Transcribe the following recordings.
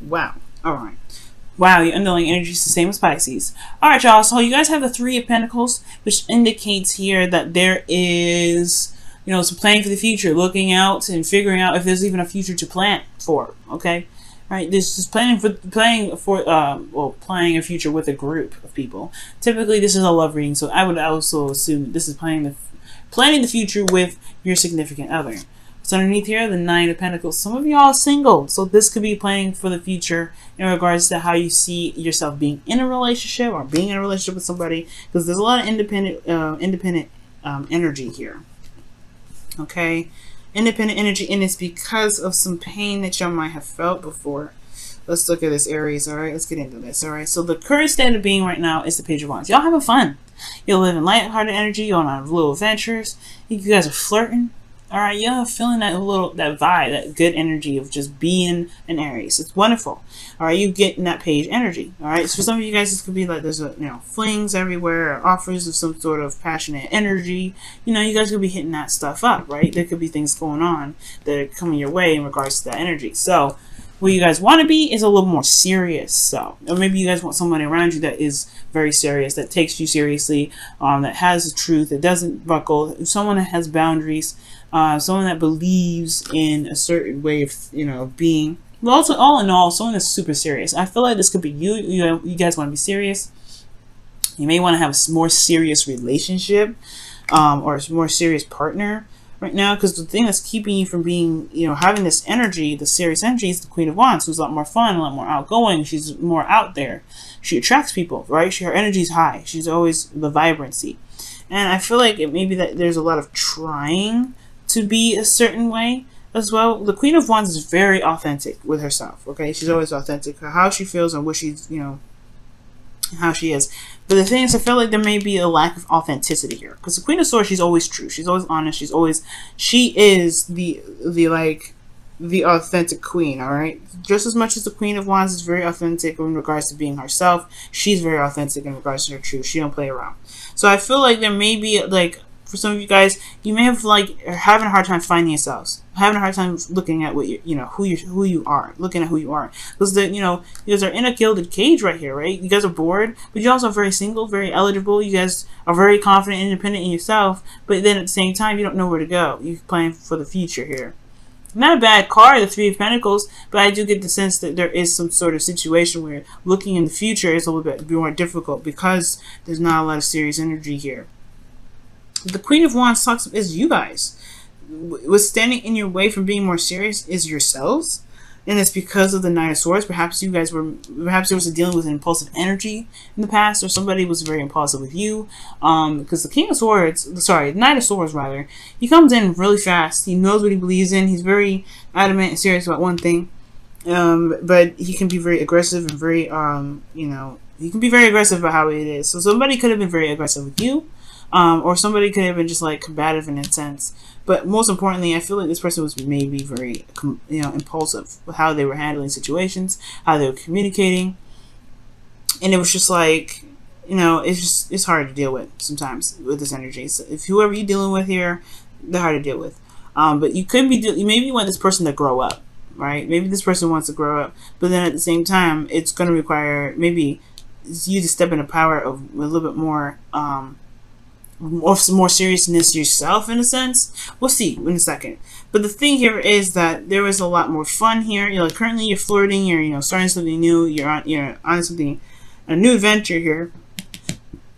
Wow. All right. Wow, your underlying energy is the same as Pisces. All right, y'all. So you guys have the Three of Pentacles, which indicates here that there is, some planning for the future, looking out and figuring out if there's even a future to plan for. Okay, right? This is planning a future with a group of people. Typically, this is a love reading, so I would also assume this is planning the future with your significant other. So underneath here, the Nine of Pentacles. Some of y'all are single, so this could be planning for the future in regards to how you see yourself being in a relationship or being in a relationship with somebody, because there's a lot of independent energy here. Okay, independent energy, and it's because of some pain that y'all might have felt before. Let's look at this, Aries. All right, let's get into this. All right, so the current state of being right now is the Page of Wands. Y'all having fun. You're living lighthearted energy. You're on little adventures. You guys are flirting. All right, you're feeling that vibe, that good energy of just being an Aries. It's wonderful. All right, you getting that page energy. All right, so for some of you guys, this could be like there's flings everywhere, or offers of some sort of passionate energy. You guys could be hitting that stuff up, right? There could be things going on that are coming your way in regards to that energy. So what you guys want to be is a little more serious. So, or maybe you guys want somebody around you that is very serious, that takes you seriously, that has the truth, that doesn't buckle, someone that has boundaries. Someone that believes in a certain way of being. Well, also, all in all, someone that's super serious. I feel like this could be you. You guys want to be serious. You may want to have a more serious relationship, or a more serious partner right now. Because the thing that's keeping you from being, having this energy, the serious energy, is the Queen of Wands, who's a lot more fun, a lot more outgoing. She's more out there. She attracts people, right? Her energy's high. She's always the vibrancy. And I feel like it may be that there's a lot of trying to be a certain way as well. The Queen of Wands is very authentic with herself. Okay, she's always authentic, how she feels and what she's, how she is. But the thing is, I feel like there may be a lack of authenticity here, because the Queen of Swords, she's always true, she's always honest, she is the authentic queen. All right, just as much as the Queen of Wands is very authentic in regards to being herself, she's very authentic in regards to her truth. She don't play around. So I feel like there may be for some of you guys, you may have having a hard time finding yourselves, having a hard time looking at what who you are, looking at who you are, because you guys are in a gilded cage right here, right? You guys are bored, but you're also very single, very eligible. You guys are very confident, independent in yourself, but then at the same time, you don't know where to go. You're planning for the future here. Not a bad card, the Three of Pentacles, but I do get the sense that there is some sort of situation where looking in the future is a little bit more difficult because there's not a lot of serious energy here. The Queen of Wands is you guys. What's standing in your way from being more serious is yourselves, and it's because of the Knight of Swords. Perhaps there was dealing with an impulsive energy in the past, or somebody was very impulsive with you. Because the Knight of Swords rather, he comes in really fast. He knows what he believes in. He's very adamant and serious about one thing, but he can be very aggressive and very he can be very aggressive about how it is. So somebody could have been very aggressive with you. Or somebody could have been just combative in a sense. But most importantly, I feel like this person was maybe very, impulsive with how they were handling situations, how they were communicating. And it was just it's hard to deal with sometimes with this energy. So if whoever you're dealing with here, they're hard to deal with. But you maybe want this person to grow up, right? Maybe this person wants to grow up. But then at the same time, it's going to require maybe you to step into power of a little bit more, some more seriousness yourself in a sense. We'll see in a second. But the thing here is that there is a lot more fun here. Currently you're flirting, you're starting something new, you're on something, a new adventure here.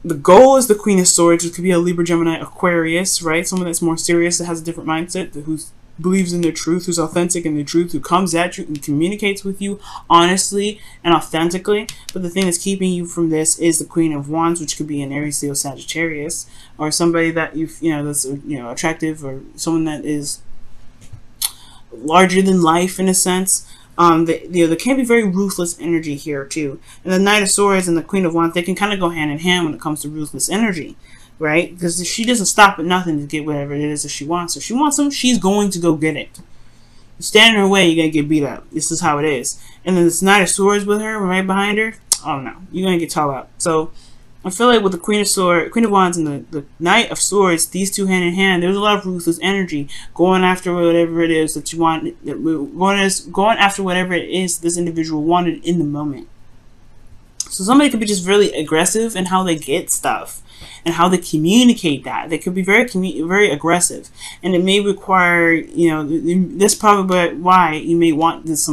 The goal is the Queen of Swords, which could be a Libra, Gemini, Aquarius, right? Someone that's more serious, that has a different mindset, who believes in their truth, who's authentic in their truth, who comes at you and communicates with you honestly and authentically. But the thing that's keeping you from this is the Queen of Wands, which could be an Aries, Leo, Sagittarius, or somebody that that's attractive, or someone that is larger than life in a sense. There can be very ruthless energy here too. And the Knight of Swords and the Queen of Wands, they can kind of go hand in hand when it comes to ruthless energy, right? Because she doesn't stop at nothing to get whatever it is that she wants. If she wants something, she's going to go get it. You stand in her way, you're going to get beat up. This is how it is. And then this Knight of Swords with her, right behind her, oh no, you're going to get tall up. So I feel like with the Queen of Wands and the Knight of Swords, these two hand in hand, there's a lot of ruthless energy going after whatever it is that you want, going after whatever it is this individual wanted in the moment. So somebody could be just really aggressive in how they get stuff and how they communicate that. They could be very aggressive, and it may require, you know, that's probably why you may want this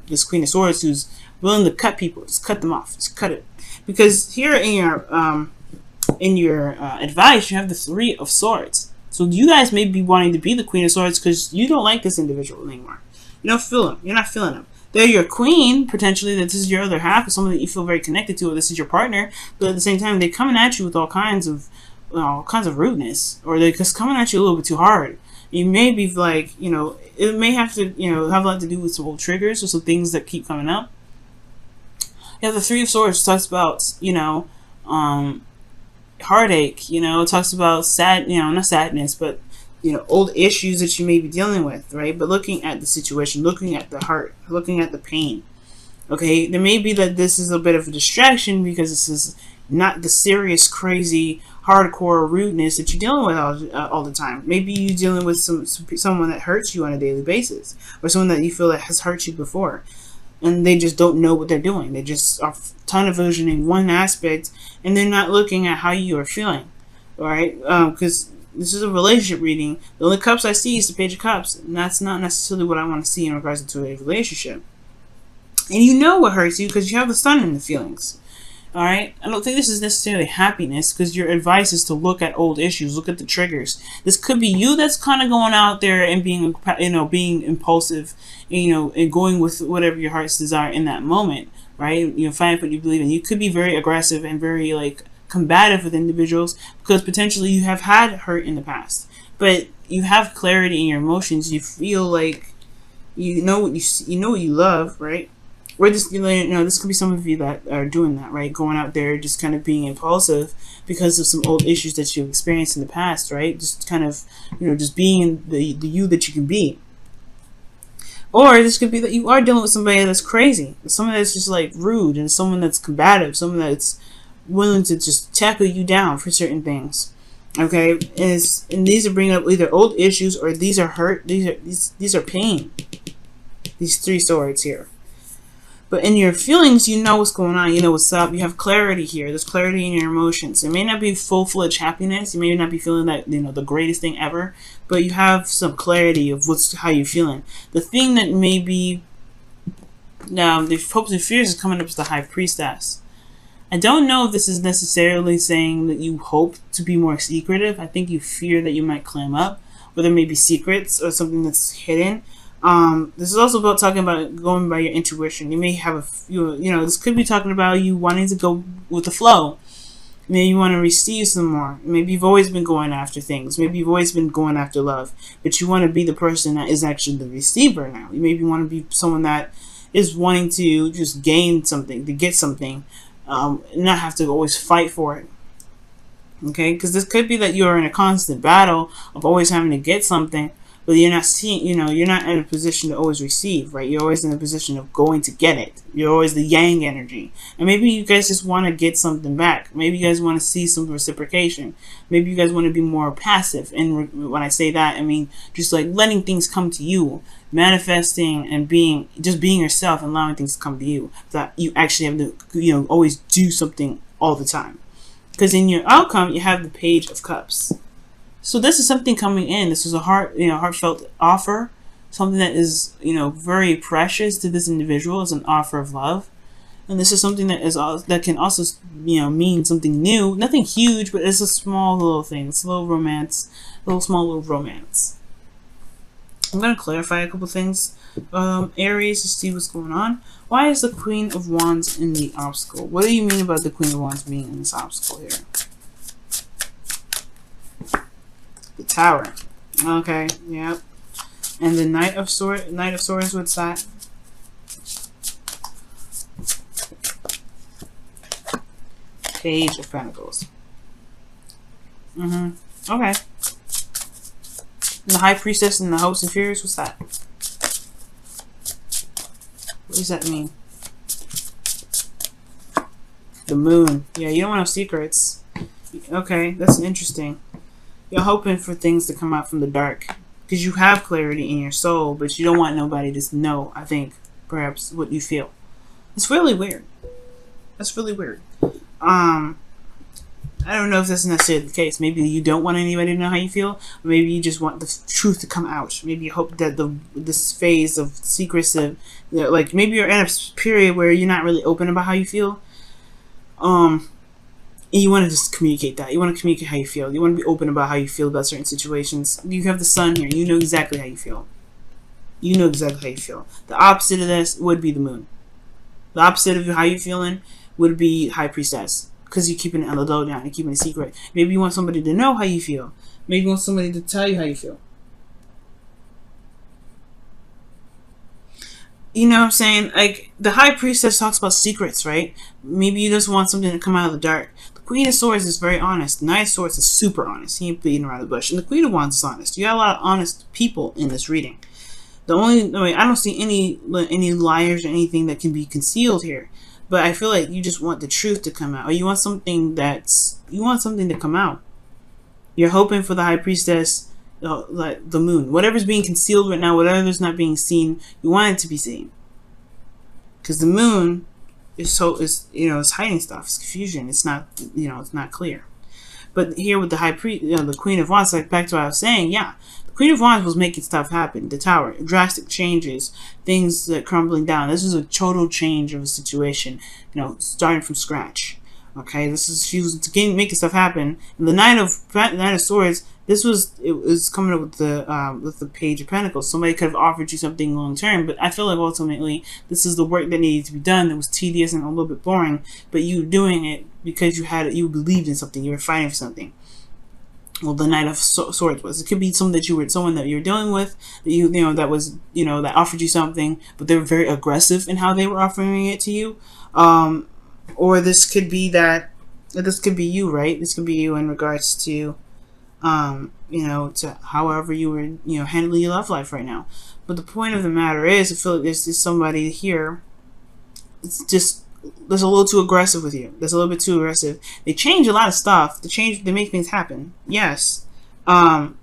this Queen of Swords who's willing to cut people, just cut them off, just cut it. Because here in your advice, you have the Three of Swords. So you guys may be wanting to be the Queen of Swords because you don't like this individual anymore. You don't feel them. You're not feeling them. They're your queen, potentially, that this is your other half, or someone that you feel very connected to, or this is your partner. But at the same time, they're coming at you with all kinds of rudeness, or they're just coming at you a little bit too hard. You may be like, you know, it may have to, you know, have a lot to do with some old triggers or some things that keep coming up. You have the Three of Swords, which talks about, you know, heartache. You know, it talks about not sadness, but, you know, old issues that you may be dealing with, right? But looking at the situation, looking at the heart, looking at the pain. Okay, there may be that this is a bit of a distraction because this is not the serious, crazy, hardcore rudeness that you're dealing with all the time. Maybe you're dealing with someone that hurts you on a daily basis, or someone that you feel that has hurt you before, and they just don't know what they're doing. They just are tunnel visioning one aspect, and they're not looking at how you are feeling, all right? Because this is a relationship reading. The only cups I see is the Page of Cups, and that's not necessarily what I want to see in regards to a relationship. And you know what hurts you because you have the Sun in the feelings. Alright? I don't think this is necessarily happiness, because your advice is to look at old issues, look at the triggers. This could be you that's kind of going out there and being, you know, being impulsive, you know, and going with whatever your heart's desire in that moment, right? You know, find what you believe in. You could be very aggressive and very, like, combative with individuals because potentially you have had hurt in the past. But you have clarity in your emotions. You feel like you know what you love, right? Or this, you know, this could be some of you that are doing that, right? Going out there, just kind of being impulsive because of some old issues that you've experienced in the past, right? Just kind of, you know, just being the you that you can be. Or this could be that you are dealing with somebody that's crazy, someone that's just like rude, and someone that's combative, someone that's willing to just tackle you down for certain things. Okay, and these are bringing up either old issues or these are hurt. These are pain. These three swords here. But in your feelings, you know what's going on. You know what's up. You have clarity here. There's clarity in your emotions. It may not be full-fledged happiness. You may not be feeling that, you know, the greatest thing ever. But you have some clarity of how you're feeling. The thing that may be now the hopes and fears is coming up as the High Priestess. I don't know if this is necessarily saying that you hope to be more secretive. I think you fear that you might clam up, or there may be secrets or something that's hidden. This is also about talking about going by your intuition. You may have you know, this could be talking about you wanting to go with the flow. Maybe you want to receive some more. Maybe you've always been going after things. Maybe you've always been going after love, but you want to be the person that is actually the receiver now. You maybe want to be someone that is wanting to just gain something, to get something, not have to always fight for it. Okay, because this could be that you are in a constant battle of always having to get something, but you're not seeing, you know, you're not in a position to always receive, right? You're always in a position of going to get it. You're always the yang energy. And maybe you guys just want to get something back. Maybe you guys want to see some reciprocation. Maybe you guys want to be more passive. And when I say that, I mean just like letting things come to you, manifesting and being yourself and allowing things to come to you. That you actually have to, you know, always do something all the time. Because in your outcome, you have the Page of Cups. So this is something coming in. This is a heartfelt offer, something that is, you know, very precious to this individual as an offer of love, and this is something that can also, you know, mean something new. Nothing huge, but it's a small little thing. It's a little romance, small little romance. I'm gonna clarify a couple things, Aries, to see what's going on. Why is the Queen of Wands in the obstacle? What do you mean about the Queen of Wands being in this obstacle here? The Tower. Okay, yep. And the Knight of Swords, what's that? Page of Pentacles. Okay. The High Priestess and the Hopes and Fears, what's that? What does that mean? The moon. Yeah, you don't want no secrets. Okay, that's interesting. You're hoping for things to come out from the dark because you have clarity in your soul, but you don't want nobody to know, I think, perhaps what you feel. It's really weird. That's really weird. I don't know if that's necessarily the case. Maybe you don't want anybody to know how you feel. Or maybe you just want the truth to come out. Maybe you hope that this phase of secrecy, like maybe you're in a period where you're not really open about how you feel. And you want to just communicate that. You want to communicate how you feel. You want to be open about how you feel about certain situations. You have the sun here. You know exactly how you feel. You know exactly how you feel. The opposite of this would be the moon. The opposite of how you're feeling would be High Priestess. Because you're keeping it on the low down. You're keeping it secret. Maybe you want somebody to know how you feel. Maybe you want somebody to tell you how you feel. You know what I'm saying? Like, the High Priestess talks about secrets, right? Maybe you just want something to come out of the dark. The Queen of Swords is very honest. The Knight of Swords is super honest. He ain't beating around the bush. And the Queen of Wands is honest. You got a lot of honest people in this reading. I don't see any liars or anything that can be concealed here. But I feel like you just want the truth to come out. Or you want something to come out. You're hoping for the High Priestess, like the moon. Whatever's being concealed right now, whatever's not being seen, you want it to be seen. Because the moon is it's hiding stuff. It's confusion. It's not, it's not clear. But here with the the Queen of Wands, like back to what I was saying, yeah. Queen of Wands was making stuff happen. The Tower, drastic changes, things that crumbling down. This is a total change of a situation, starting from scratch. Okay, she was making stuff happen. And the Knight of Swords, it was coming up with the Page of Pentacles. Somebody could have offered you something long term, but I feel like ultimately this is the work that needed to be done. That was tedious and a little bit boring, but you were doing it because you believed in something. You were fighting for something. Well, the Knight of Swords was. It could be someone that you were dealing with, that offered you something, but they were very aggressive in how they were offering it to you. Or this could be you, right? This could be you in regards to, to however you were, handling your love life right now. But the point of the matter is, I feel like there's somebody here. It's just. That's a little too aggressive with you. That's a little bit too aggressive. They change a lot of stuff. They make things happen. Yes. But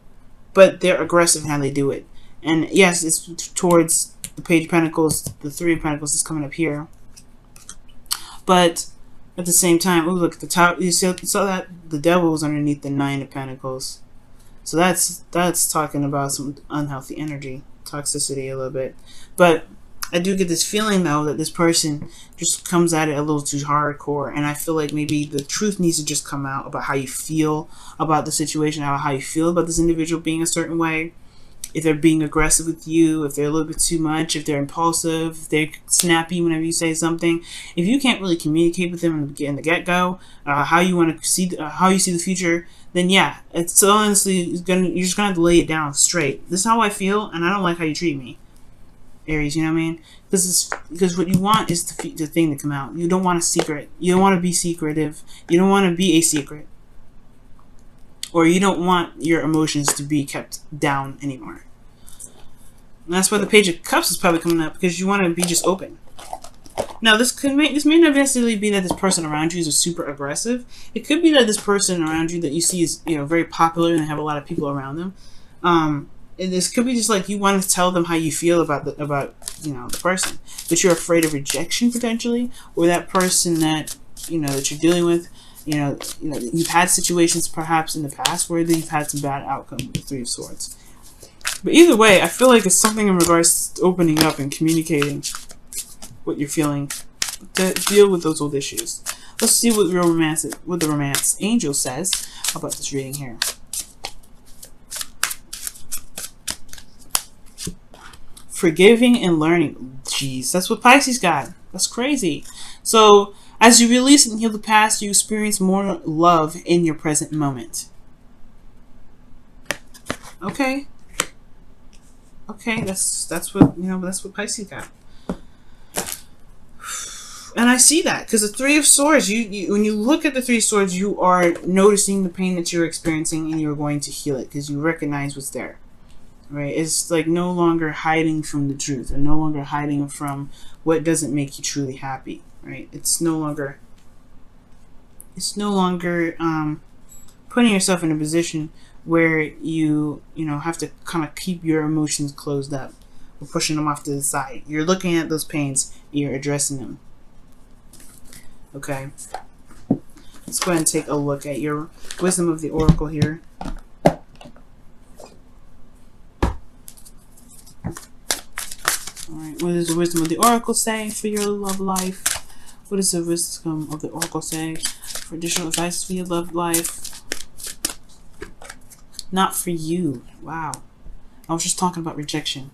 they're aggressive in how they do it. And yes, it's towards the Page of Pentacles. The Three of Pentacles is coming up here. But at the same time, oh look, the top. You saw that the Devil was underneath the Nine of Pentacles. So that's talking about some unhealthy energy, toxicity a little bit. But I do get this feeling, though, that this person just comes at it a little too hardcore. And I feel like maybe the truth needs to just come out about how you feel about the situation, how you feel about this individual being a certain way. If they're being aggressive with you, if they're a little bit too much, if they're impulsive, if they're snappy whenever you say something. If you can't really communicate with them in the get-go, how you want to see, how you see the future, then yeah, it's honestly, you're just going to have to lay it down straight. This is how I feel, and I don't like how you treat me. Aries, you know what I mean? Because what you want is the thing to come out. You don't want a secret. You don't want to be secretive. You don't want to be a secret. Or you don't want your emotions to be kept down anymore. And that's why the Page of Cups is probably coming up, because you want to be just open. Now, this may not necessarily be that this person around you is super aggressive. It could be that this person around you that you see is very popular and have a lot of people around them. And this could be just like you want to tell them how you feel about the person, but you're afraid of rejection potentially, or that person that that you're dealing with. You've had situations perhaps in the past where you've had some bad outcome with the Three of Swords. But either way, I feel like it's something in regards to opening up and communicating what you're feeling to deal with those old issues. Let's see what the romance angel says about this reading here. Forgiving and learning. Jeez, that's what Pisces got. That's crazy. So, as you release and heal the past, you experience more love in your present moment. Okay. Okay, that's what Pisces got. And I see that, because the Three of Swords, when you look at the Three of Swords, you are noticing the pain that you're experiencing, and you're going to heal it because you recognize what's there. Right? It's like no longer hiding from the truth, or no longer hiding from what doesn't make you truly happy. Right? It's no longer it's no longer putting yourself in a position where you have to kind of keep your emotions closed up or pushing them off to the side. You're looking at those pains, you're addressing them. Okay, let's go ahead and take a look at your wisdom of the oracle here. Alright, what does the wisdom of the oracle say for your love life? What does the wisdom of the oracle say for additional advice for your love life? Not for you. Wow. I was just talking about rejection.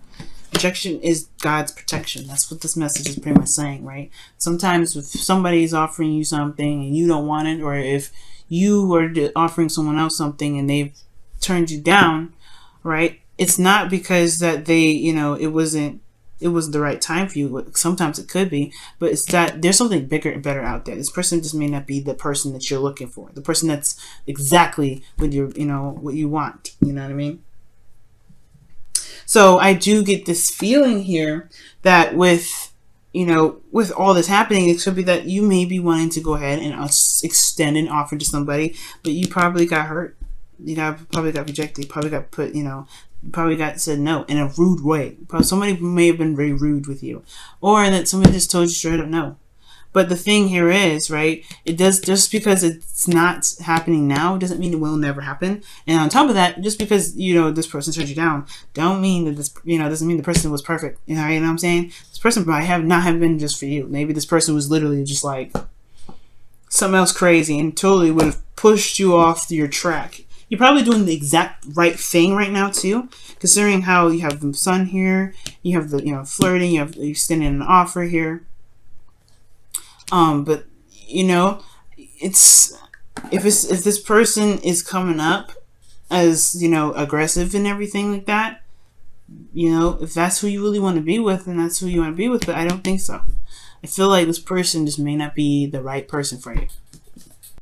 Rejection is God's protection. That's what this message is pretty much saying, right? Sometimes if somebody is offering you something and you don't want it, or if you were offering someone else something and they've turned you down, right? It's not because that they, it wasn't the right time for you. Sometimes it could be, but it's that there's something bigger and better out there. This person just may not be the person that you're looking for, the person that's exactly what what you want. You know what I mean? So I do get this feeling here that with all this happening, it could be that you may be wanting to go ahead and extend an offer to somebody, but you probably got hurt. Probably got rejected. Probably got put, probably got said no in a rude way. Probably somebody may have been very rude with you, or that somebody just told you straight up no. But the thing here is, right, it does, just because it's not happening now doesn't mean it will never happen. And on top of that, just because this person turned you down, don't mean that this doesn't mean the person was perfect. You know what I'm saying? This person might not have been just for you. Maybe this person was literally just like something else crazy and totally would have pushed you off your track. You're probably doing the exact right thing right now too, considering how you have the sun here, you have the flirting, you're extending an offer here. But it's if this person is coming up as aggressive and everything like that, if that's who you really want to be with, then that's who you want to be with. But I don't think so. I feel like this person just may not be the right person for you.